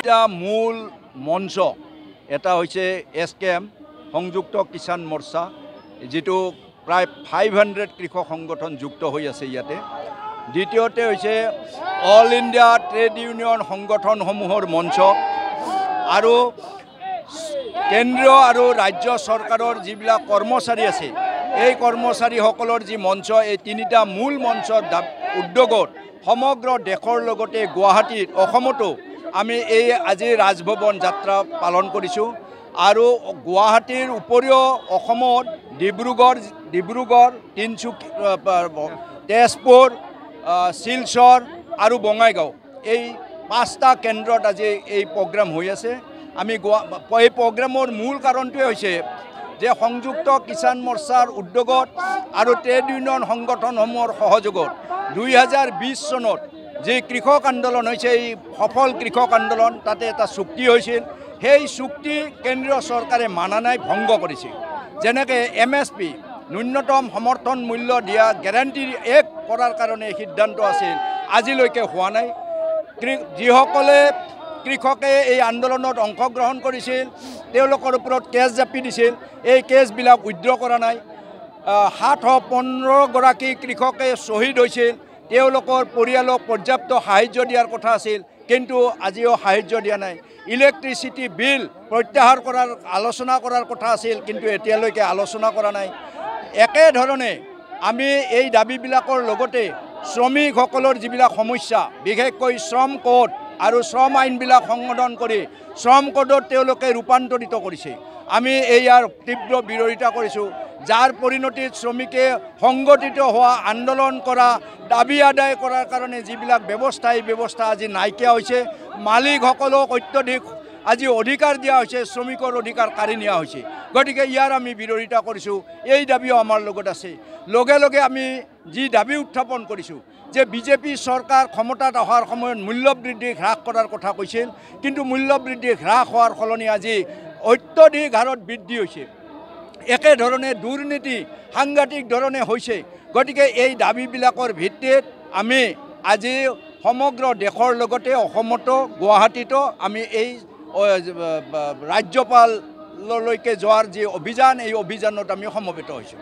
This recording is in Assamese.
তিনিটা মূল মঞ্চ এটা হৈছে SKM সংযুক্ত কিষাণ মৰ্চা যেটো প্ৰায় 500 কৃষক সংগঠন যুক্ত হৈ আছে ইয়াতে দ্বিতীয়তে হৈছে অল ইণ্ডিয়া ট্ৰেড ইউনিয়ন সংগঠনসমূহৰ মঞ্চ আৰু কেন্দ্ৰীয় আৰু ৰাজ্য চৰকাৰৰ যিবিলাক কৰ্মচাৰী আছে এই কৰ্মচাৰীসকলৰ যি মঞ্চ এই তিনিটা মূল মঞ্চৰ উদ্যোগত সমগ্ৰ দেশৰ লগতে গুৱাহাটীত অসমতো আমি এই আজি ৰাজভৱন যাত্ৰা পালন কৰিছোঁ আৰু গুৱাহাটীৰ উপৰিও অসমত ডিব্ৰুগড় তিনচুকীয়া তেজপুৰ শিলচৰ আৰু বঙাইগাঁও এই 5টা কেন্দ্ৰত আজি এই প্ৰগ্ৰাম হৈ আছে আমি এই প্ৰগ্ৰামৰ মূল কাৰণটোৱে হৈছে যে সংযুক্ত কিষাণ মৰ্চাৰ উদ্যোগত আৰু ট্ৰেড ইউনিয়ন সংগঠনসমূহৰ সহযোগত 2020 চনত যে কৃষক আন্দোলন হৈছে এই সফল কৃষক আন্দোলন তাতে এটা চুক্তি হৈছিল সেই চুক্তি কেন্দ্ৰীয় চৰকাৰে মানা নাই ভংগ কৰিছে যেনেকৈ MSP ন্যূনতম সমৰ্থন মূল্য দিয়া গ্যাৰান্টি এক কৰাৰ কাৰণে সিদ্ধান্ত আছিল আজিলৈকে হোৱা নাই যিসকলে কৃষকে এই আন্দোলনত অংশগ্ৰহণ কৰিছিল তেওঁলোকৰ ওপৰত কেছ জাপি দিছিল এই কেছবিলাক উইথড্ৰ কৰা নাই 715 গৰাকী কৃষকে শ্বহীদ হৈছিল তেওঁলোকৰ পৰিয়ালক পৰ্যাপ্ত সাহায্য দিয়াৰ কথা আছিল কিন্তু আজিও সাহায্য দিয়া নাই ইলেক্ট্ৰিচিটি বিল প্ৰত্যাহাৰ কৰাৰ আলোচনা কৰাৰ কথা আছিল কিন্তু এতিয়ালৈকে আলোচনা কৰা নাই একেধৰণে আমি এই দাবীবিলাকৰ লগতে শ্ৰমিকসকলৰ যিবিলাক সমস্যা বিশেষকৈ শ্ৰম কোড আৰু শ্ৰম আইনবিলাক সংশোধন কৰি শ্ৰম কোডত তেওঁলোকে ৰূপান্তৰিত কৰিছে আমি ইয়াৰ তীব্ৰ বিৰোধিতা কৰিছোঁ যাৰ পৰিণতিত শ্ৰমিকে সংগঠিত হোৱা আন্দোলন কৰা দাবী আদায় কৰাৰ কাৰণে যিবিলাক ব্যৱস্থা এই ব্যৱস্থা আজি নাইকিয়া হৈছে মালিকসকলক অত্যধিক আজি অধিকাৰ দিয়া হৈছে শ্ৰমিকৰ অধিকাৰ কাঢ়ি নিয়া হৈছে গতিকে ইয়াৰ আমি বিৰোধিতা কৰিছোঁ এই দাবীও আমাৰ লগত আছে লগে লগে আমি যি দাবী উত্থাপন কৰিছোঁ যে বিজেপি চৰকাৰ ক্ষমতাত অহাৰ সময়ত মূল্য বৃদ্ধি হ্ৰাস কৰাৰ কথা কৈছিল কিন্তু মূল্য বৃদ্ধি হ্ৰাস হোৱাৰ সলনি আজি অত্যধিক হাৰত বৃদ্ধি হৈছে একেধৰণে দুৰ্নীতি সাংঘাতিক ধৰণে হৈছে গতিকে এই দাবীবিলাকৰ ভিত্তিত আমি আজি সমগ্ৰ দেশৰ লগতে অসমতো গুৱাহাটীতো আমি এই ৰাজ্যপাললৈকে যোৱাৰ যি অভিযান এই অভিযানত আমি সমবেত হৈছোঁ